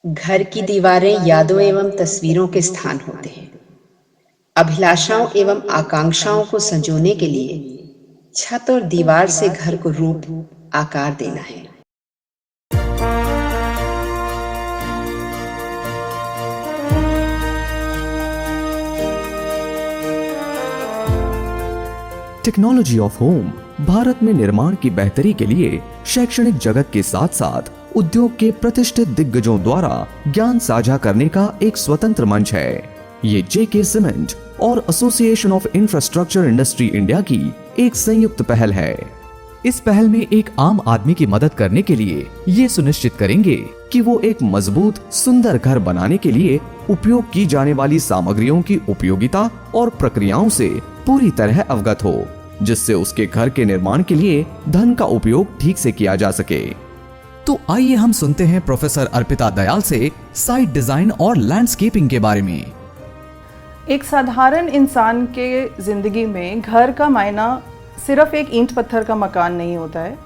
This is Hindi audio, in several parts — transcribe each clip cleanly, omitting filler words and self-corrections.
घर की दीवारें यादों एवं तस्वीरों के स्थान होते हैं। अभिलाषाओं एवं आकांक्षाओं को संजोने के लिए छत और दीवार से घर को रूप, आकार देना है। टेक्नोलॉजी ऑफ होम भारत में निर्माण की बेहतरी के लिए शैक्षणिक जगत के साथ साथ उद्योग के प्रतिष्ठित दिग्गजों द्वारा ज्ञान साझा करने का एक स्वतंत्र मंच है। ये जेके सीमेंट और association of infrastructure industry India की एक संयुक्त पहल है। इस पहल में एक आम आदमी की मदद करने के लिए ये सुनिश्चित करेंगे कि वो एक मजबूत सुंदर घर बनाने के लिए उपयोग की जाने वाली सामग्रियों की उपयोगिता और प्रक्रियाओं से पूरी तरह अवगत हो, जिससे उसके घर के निर्माण के लिए धन का उपयोग ठीक से किया जा सके। तो आइए हम सुनते हैं प्रोफेसर अर्पिता दयाल से साइट डिजाइन और लैंडस्केपिंग के बारे में। एक साधारण इंसान के ज़िंदगी में घर का मायना सिर्फ एक ईंट पत्थर का मकान नहीं होता है,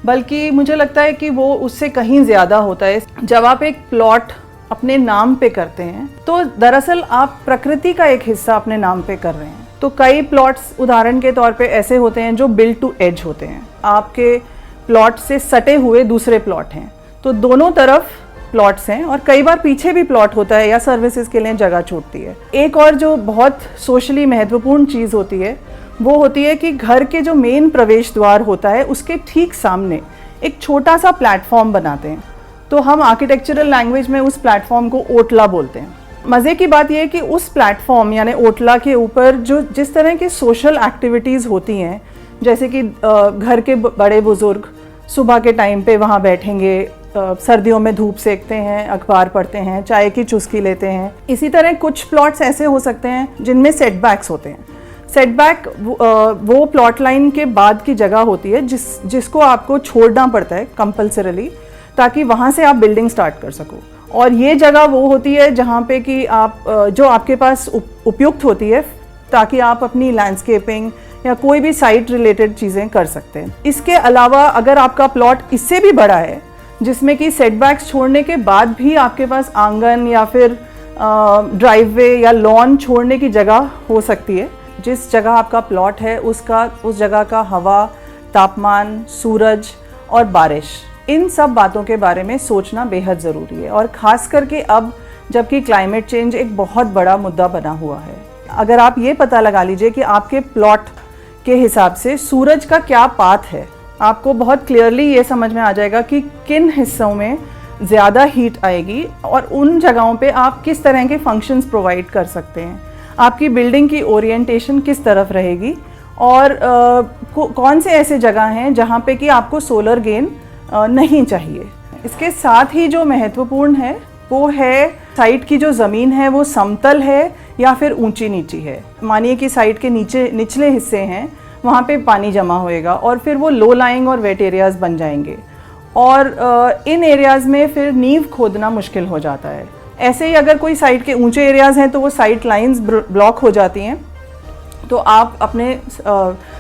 बल्कि मुझे लगता है कि वो उससे कहीं ज़्यादा होता है। जब आप एक प्लॉट अपने नाम पे करते हैं तो दरअसल आप प्रकृति का एक हिस्सा अपने नाम पे कर रहे हैं। तो कई प्लॉट्स उदाहरण के तौर पे ऐसे होते हैं जो बिल्ड टू एज होते हैं, आपके प्लॉट से सटे हुए दूसरे प्लॉट हैं, तो दोनों तरफ प्लॉट्स हैं और कई बार पीछे भी प्लॉट होता है या सर्विसेज के लिए जगह छूटती है। एक और जो बहुत सोशली महत्वपूर्ण चीज़ होती है वो होती है कि घर के जो मेन प्रवेश द्वार होता है उसके ठीक सामने एक छोटा सा प्लेटफॉर्म बनाते हैं। तो हम आर्किटेक्चरल लैंग्वेज में उस प्लेटफॉर्म को ओटला बोलते हैं। मज़े की बात यह है कि उस प्लेटफॉर्म यानी ओटला के ऊपर जो जिस तरह की सोशल एक्टिविटीज़ होती हैं, जैसे कि घर के बड़े बुज़ुर्ग सुबह के टाइम पे वहाँ बैठेंगे, सर्दियों में धूप सेकते हैं, अखबार पढ़ते हैं, चाय की चुस्की लेते हैं। इसी तरह कुछ प्लॉट्स ऐसे हो सकते हैं जिनमें सेटबैक्स होते हैं। सेटबैक वो प्लॉट लाइन के बाद की जगह होती है जिसको आपको छोड़ना पड़ता है कंपल्सरीली, ताकि वहाँ से आप बिल्डिंग स्टार्ट कर सको। और ये जगह वो होती है जहाँ पे कि आप जो आपके पास उपयुक्त होती है ताकि आप अपनी लैंडस्केपिंग या कोई भी साइट रिलेटेड चीज़ें कर सकते हैं। इसके अलावा अगर आपका प्लॉट इससे भी बड़ा है जिसमें कि सेटबैक्स छोड़ने के बाद भी आपके पास आंगन या फिर ड्राइववे या लॉन छोड़ने की जगह हो सकती है, जिस जगह आपका प्लॉट है उस जगह का हवा, तापमान, सूरज और बारिश, इन सब बातों के बारे में सोचना बेहद ज़रूरी है। और ख़ास करके अब जबकि क्लाइमेट चेंज एक बहुत बड़ा मुद्दा बना हुआ है। अगर आप ये पता लगा लीजिए कि आपके प्लॉट के हिसाब से सूरज का क्या पाथ है, आपको बहुत क्लियरली ये समझ में आ जाएगा कि किन हिस्सों में ज़्यादा हीट आएगी और उन जगहों पे आप किस तरह के फंक्शंस प्रोवाइड कर सकते हैं, आपकी बिल्डिंग की ओरिएंटेशन किस तरफ रहेगी और कौन से ऐसे जगह हैं जहाँ पे कि आपको सोलर गेन नहीं चाहिए। इसके साथ ही जो महत्वपूर्ण है वो है साइट की जो ज़मीन है वो समतल है या फिर ऊंची नीची है। मानिए कि साइट के निचले हिस्से हैं, वहाँ पे पानी जमा होएगा और फिर वो लो लाइंग और वेट एरियाज़ बन जाएंगे और इन एरियाज़ में फिर नींव खोदना मुश्किल हो जाता है। ऐसे ही अगर कोई साइट के ऊंचे एरियाज़ हैं तो वो साइट लाइंस ब्लॉक हो जाती हैं, तो आप अपने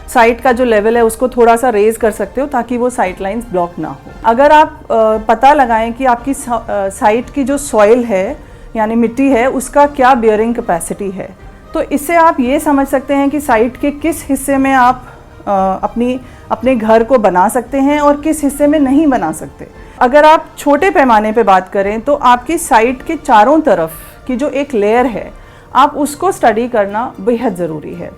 साइट का जो लेवल है उसको थोड़ा सा रेज कर सकते हो ताकि वो साइट लाइंस ब्लॉक ना हो। अगर आप पता लगाएं कि आपकी साइट की जो सॉइल है यानी मिट्टी है उसका क्या बियरिंग कैपेसिटी है, तो इससे आप ये समझ सकते हैं कि साइट के किस हिस्से में आप अपने घर को बना सकते हैं और किस हिस्से में नहीं बना सकते। अगर आप छोटे पैमाने पे बात करें तो आपकी साइट के चारों तरफ की जो एक लेयर है आप उसको स्टडी करना बेहद ज़रूरी है।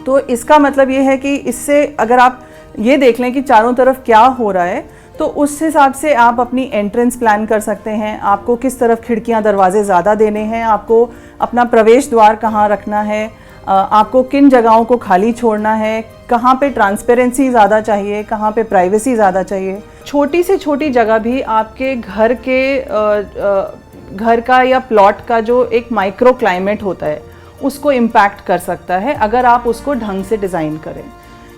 तो इसका मतलब ये है कि इससे अगर आप ये देख लें कि चारों तरफ क्या हो रहा है तो उस हिसाब से आप अपनी एंट्रेंस प्लान कर सकते हैं, आपको किस तरफ खिड़कियां दरवाजे ज़्यादा देने हैं, आपको अपना प्रवेश द्वार कहाँ रखना है, आपको किन जगहों को खाली छोड़ना है, कहाँ पे ट्रांसपेरेंसी ज़्यादा चाहिए, कहाँ पे प्राइवेसी ज़्यादा चाहिए। छोटी से छोटी जगह भी आपके घर का या प्लॉट का जो एक माइक्रो क्लाइमेट होता है उसको इम्पैक्ट कर सकता है अगर आप उसको ढंग से डिज़ाइन करें।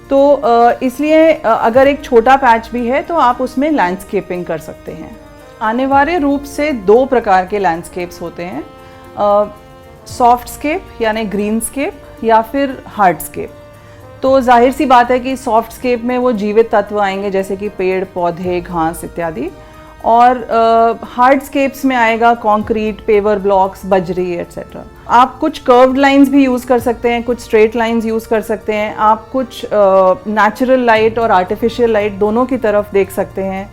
तो इसलिए अगर एक छोटा पैच भी है तो आप उसमें लैंडस्केपिंग कर सकते हैं। अनिवार्य रूप से दो प्रकार के लैंडस्केप्स होते हैं, सॉफ्ट स्केप यानी ग्रीन स्केप या फिर हार्ड स्केप। तो जाहिर सी बात है कि सॉफ्ट स्केप में वो जीवित तत्व आएंगे जैसे कि पेड़, पौधे, घास इत्यादि, और हार्डस्केप्स में आएगा कंक्रीट, पेवर ब्लॉक्स, बजरी एट्सेट्रा। आप कुछ कर्व्ड लाइंस भी यूज़ कर सकते हैं, कुछ स्ट्रेट लाइंस यूज़ कर सकते हैं। आप कुछ नेचुरल लाइट और आर्टिफिशियल लाइट दोनों की तरफ देख सकते हैं।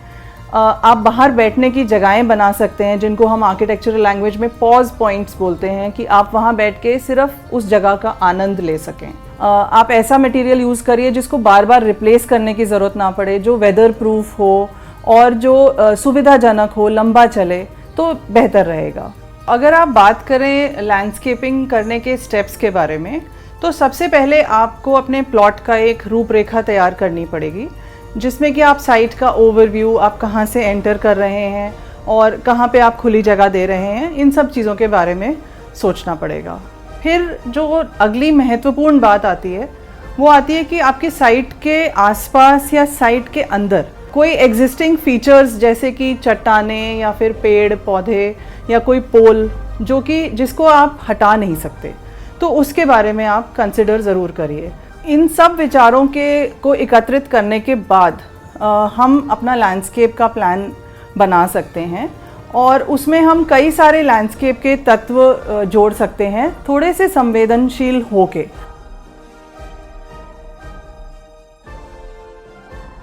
आप बाहर बैठने की जगहें बना सकते हैं जिनको हम आर्किटेक्चरल लैंग्वेज में पॉज पॉइंट्स बोलते हैं, कि आप वहाँ बैठ के सिर्फ उस जगह का आनंद ले सकें। आप ऐसा मटेरियल यूज़ करिए जिसको बार बार रिप्लेस करने की ज़रूरत ना पड़े, जो वेदर प्रूफ हो और जो सुविधाजनक हो, लंबा चले, तो बेहतर रहेगा। अगर आप बात करें लैंडस्केपिंग करने के स्टेप्स के बारे में, तो सबसे पहले आपको अपने प्लॉट का एक रूपरेखा तैयार करनी पड़ेगी, जिसमें कि आप साइट का ओवरव्यू, आप कहाँ से एंटर कर रहे हैं और कहाँ पे आप खुली जगह दे रहे हैं, इन सब चीज़ों के बारे में सोचना पड़ेगा। फिर जो अगली महत्वपूर्ण बात आती है वो आती है कि आपकी साइट के आसपास या साइट के अंदर कोई एग्जिस्टिंग फीचर्स जैसे कि चट्टानें या फिर पेड़ पौधे या कोई पोल जिसको आप हटा नहीं सकते, तो उसके बारे में आप कंसिडर ज़रूर करिए। इन सब विचारों को एकत्रित करने के बाद हम अपना लैंडस्केप का प्लान बना सकते हैं और उसमें हम कई सारे लैंडस्केप के तत्व जोड़ सकते हैं, थोड़े से संवेदनशील होके।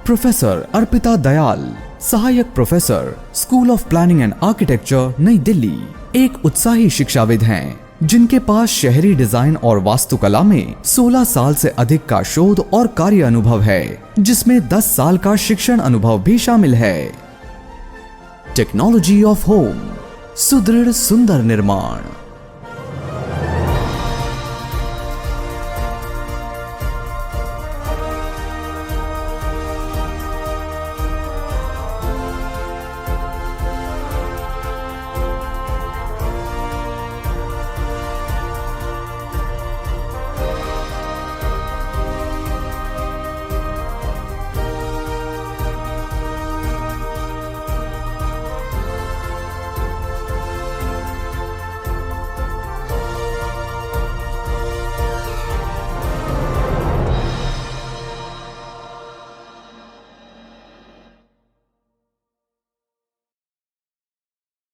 प्रोफेसर अर्पिता दयाल, सहायक professor, school of planning and architecture, नई दिल्ली, एक उत्साही शिक्षाविद हैं जिनके पास शहरी डिजाइन और वास्तुकला में 16 साल से अधिक का शोध और कार्य अनुभव है, जिसमें 10 साल का शिक्षण अनुभव भी शामिल है। टेक्नोलॉजी ऑफ होम, सुदृढ़ सुंदर निर्माण।